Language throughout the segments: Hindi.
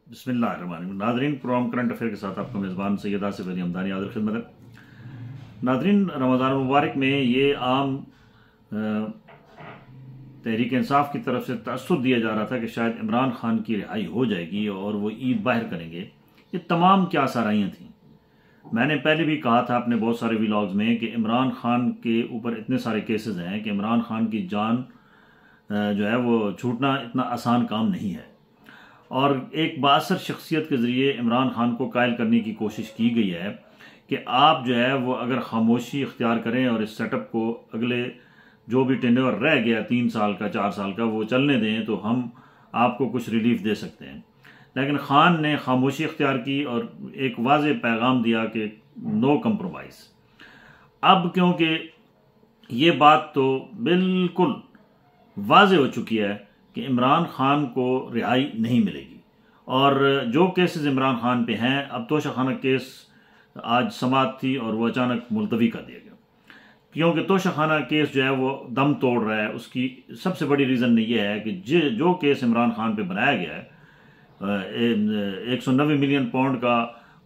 बिस्मिल्लाहिर्रहमानिर्रहीम। नादरीन, प्रोग्राम करंट अफेयर के साथ आपका मेज़बान सैयद आसिफ अली हमदानी हाज़िर खिदमत है। नादरीन, रमज़ान मुबारक में ये आम तहरीक इंसाफ की तरफ से तअस्सुर दिया जा रहा था कि शायद इमरान खान की रिहाई हो जाएगी और वो ईद बाहर करेंगे। ये तमाम क्या साराइयाँ थीं। मैंने पहले भी कहा था अपने बहुत सारे व्लॉग्स में कि इमरान खान के ऊपर इतने सारे केसेस हैं कि इमरान खान की जान जो है वो छूटना इतना आसान काम नहीं है। और एक बासर शख्सियत के ज़रिए इमरान खान को कायल करने की कोशिश की गई है कि आप जो है वो अगर खामोशी इख्तियार करें और इस सेटअप को अगले जो भी टेन्योर रह गया 3 साल का 4 साल का वो चलने दें तो हम आपको कुछ रिलीफ दे सकते हैं। लेकिन खान ने खामोशी इख्तियार की और एक वाज़े पैगाम दिया कि नो कंप्रोमाइज़। अब क्योंकि ये बात तो बिल्कुल वाज़े हो चुकी है कि इमरान खान को रिहाई नहीं मिलेगी और जो केसेस इमरान खान पे हैं, अब तोशाखाना केस आज समाअत थी और वो अचानक मुलतवी कर दिया गया क्योंकि तोशाखाना केस जो है वो दम तोड़ रहा है। उसकी सबसे बड़ी रीज़न ये है कि जो केस इमरान खान पे बनाया गया है 190 मिलियन पाउंड का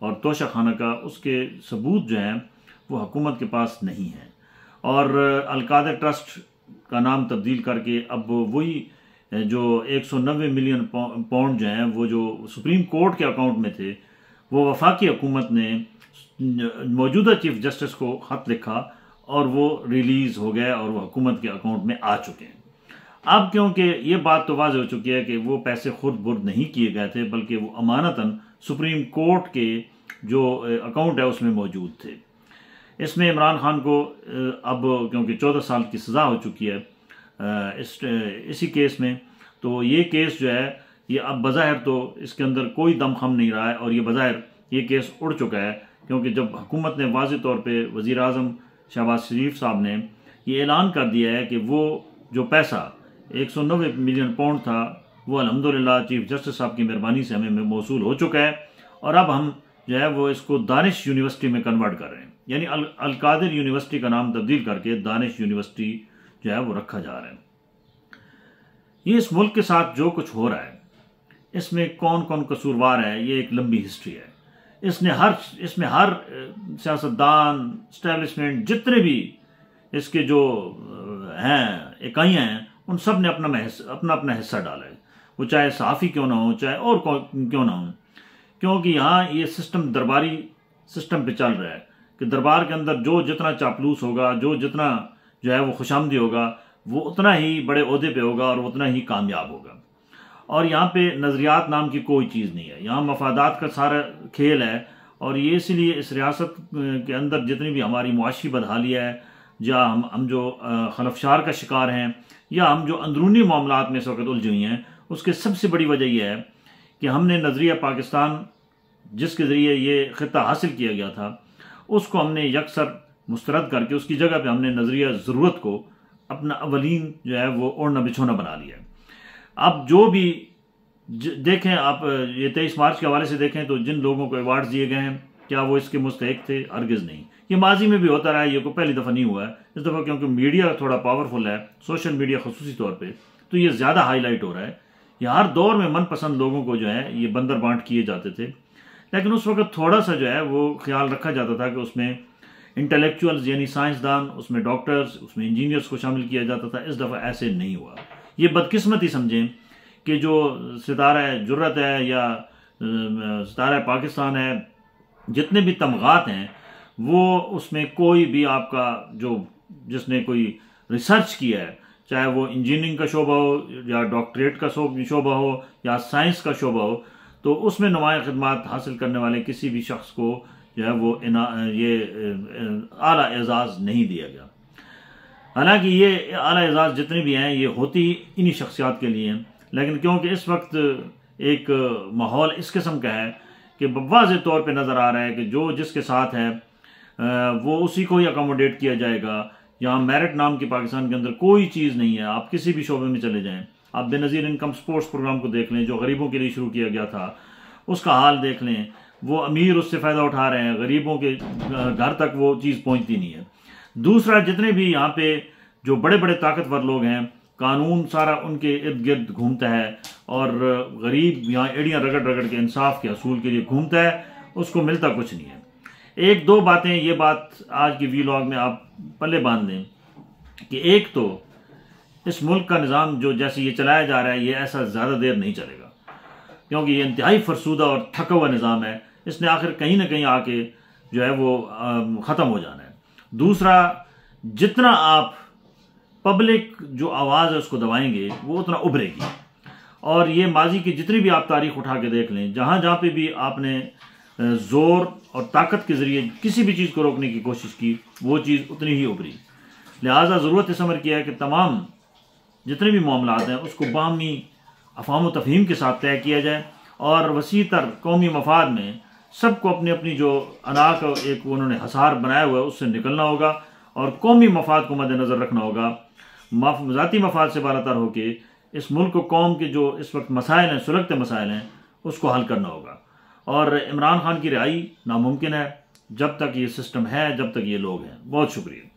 और तोशाखाना का, उसके सबूत जो हैं वो हुकूमत के पास नहीं है। और अलकायदा ट्रस्ट का नाम तब्दील करके अब वही जो 190 मिलियन पाउंड जो हैं वो जो सुप्रीम कोर्ट के अकाउंट में थे वो वफाकी हुकूमत ने मौजूदा चीफ जस्टिस को ख़त लिखा और वो रिलीज़ हो गए और वो हुकूमत के अकाउंट में आ चुके हैं। अब क्योंकि ये बात तो वाज़ हो चुकी है कि वो पैसे खुद बुर्द नहीं किए गए थे बल्कि वो अमानतन सुप्रीम कोर्ट के जो अकाउंट है उसमें मौजूद थे। इसमें इमरान खान को अब क्योंकि 14 साल की सज़ा हो चुकी है इसी केस में, तो ये केस जो है ये अब बज़ाहिर तो इसके अंदर कोई दमखम नहीं रहा है और ये बज़ाहिर ये केस उड़ चुका है क्योंकि जब हुकूमत ने वाज़े तौर पे वज़ीर आज़म शहबाज शरीफ साहब ने ये ऐलान कर दिया है कि वो जो पैसा 190 मिलियन पाउंड था वो अल्हम्दुलिल्लाह चीफ जस्टिस साहब की मेहरबानी से हमें मौसूल हो चुका है और अब हम जो है वो इसको दानिश यूनिवर्सिटी में कन्वर्ट कर रहे हैं, यानी अलकादिर यूनिवर्सिटी का नाम तब्दील करके दानिश यूनिवर्सिटी जो है वो रखा जा रहा है। ये इस मुल्क के साथ जो कुछ हो रहा है इसमें कौन कौन कसूरवार है ये एक लंबी हिस्ट्री है। इसमें हर सियासतदान स्टैब्लिशमेंट जितने भी इसके जो हैं इकाइयाँ हैं उन सब ने अपना अपना हिस्सा डाला है, वो चाहे सहाफ़ी क्यों ना हो चाहे और क्यों ना हो, क्योंकि यहाँ ये सिस्टम दरबारी सिस्टम पे चल रहा है कि दरबार के अंदर जो जितना चापलूस होगा, जो जितना जो है वो खुशामदी होगा, वो उतना ही बड़े ओहदे पे होगा और उतना ही कामयाब होगा। और यहाँ पे नज़रियात नाम की कोई चीज़ नहीं है, यहाँ मफादात का सारा खेल है। और ये इसलिए इस रियासत के अंदर जितनी भी हमारी मुआशी बदहाली है या हम जो खलफशार का शिकार हैं या हम जो अंदरूनी मामलात में इस वक्त उलझी हुई हैं, उसके सबसे बड़ी वजह यह है कि हमने नज़रिया पाकिस्तान जिसके ज़रिए ये ख़ित्ता हासिल किया गया था उसको हमने यकसर मुस्तरद करके उसकी जगह पे हमने नज़रिया ज़रूरत को अपना अवलीन जो है वो ओढ़ना बिछोना बना लिया है। अब जो भी देखें आप ये 23 मार्च के हवाले से देखें तो जिन लोगों को अवार्ड्स दिए गए हैं क्या वो इसके मुस्तहिक थे? हरगिज़ नहीं। ये माजी में भी होता रहा है, ये कोई पहली दफ़ा नहीं हुआ है। इस दफ़ा क्योंकि मीडिया थोड़ा पावरफुल है, सोशल मीडिया खसूसी तौर पर, तो ये ज़्यादा हाईलाइट हो रहा है। ये हर दौर में मनपसंद लोगों को जो है ये बंदर बांट किए जाते थे, लेकिन उस वक्त थोड़ा सा जो है वो ख्याल रखा जाता था कि उसमें इंटेलेक्चुअल्स यानी साइंसदान, उसमें डॉक्टर्स, उसमें इंजीनियर्स को शामिल किया जाता था। इस दफ़ा ऐसे नहीं हुआ। ये बदकिस्मती समझें कि जो सितारा जुर्रत है या सितारा पाकिस्तान है, जितने भी तमगात हैं वो उसमें कोई भी आपका जो जिसने कोई रिसर्च किया है, चाहे वो इंजीनियरिंग का शोबा हो या डॉक्टरेट का शोबा हो या साइंस का शोबा हो, तो उसमें नुमाया खिदमात हासिल करने वाले किसी भी शख्स को जो है वो ये आला एजाज़ नहीं दिया गया। हालांकि ये आला एजाज़ जितने भी हैं ये होती इन्हीं शख्सियात के लिए हैं, लेकिन क्योंकि इस वक्त एक माहौल इस किस्म का है कि वाज़े तौर पे नज़र आ रहा है कि जो जिसके साथ है वो उसी को ही अकोमोडेट किया जाएगा। यहाँ मेरिट नाम की पाकिस्तान के अंदर कोई चीज़ नहीं है। आप किसी भी शोबे में चले जाएँ, आप बेनज़ीर इनकम स्पोर्ट्स प्रोग्राम को देख लें जो गरीबों के लिए शुरू किया गया था, उसका हाल देख लें। वो अमीर उससे फ़ायदा उठा रहे हैं, गरीबों के घर तक वो चीज़ पहुँचती नहीं है। दूसरा, जितने भी यहाँ पे जो बड़े बड़े ताकतवर लोग हैं, कानून सारा उनके इर्द गिर्द घूमता है और गरीब यहाँ एड़ियाँ रगड़ रगड़ के इंसाफ के असूल के लिए घूमता है, उसको मिलता कुछ नहीं है। एक दो बातें, ये बात आज की वीलॉग में आप पल्ले बांध दें कि एक तो इस मुल्क का निज़ाम जो जैसे ये चलाया जा रहा है, ये ऐसा ज़्यादा देर नहीं चलेगा, क्योंकि ये इंतहाई फरसूदा और थका हुआ निज़ाम है। इसने आखिर कहीं ना कहीं आके जो है वो ख़त्म हो जाना है। दूसरा, जितना आप पब्लिक जो आवाज़ है उसको दबाएंगे वो उतना उभरेगी। और ये माजी की जितनी भी आप तारीख उठा के देख लें, जहाँ जहाँ पे भी आपने ज़ोर और ताकत के ज़रिए किसी भी चीज़ को रोकने की कोशिश की, वो चीज़ उतनी ही उभरी। लिहाजा ज़रूरत इस अमर की है कि तमाम जितने भी मामलात हैं उसको बाहमी अफ़ाम व तफ़हीम के साथ तय किया जाए और वसी तर कौमी मफाद में सबको अपनी अपनी जो अना का एक उन्होंने हसार बनाया हुआ है उससे निकलना होगा और कौमी मफाद को मद्देनज़र रखना होगा। ज़ाती मफाद से बालातर होकर इस मुल्क को कौम के जो इस वक्त मसाइल हैं, सुलगते मसाइल हैं, उसको हल करना होगा। और इमरान खान की रिहाई नामुमकिन है जब तक ये सिस्टम है, जब तक ये लोग हैं। बहुत शुक्रिया।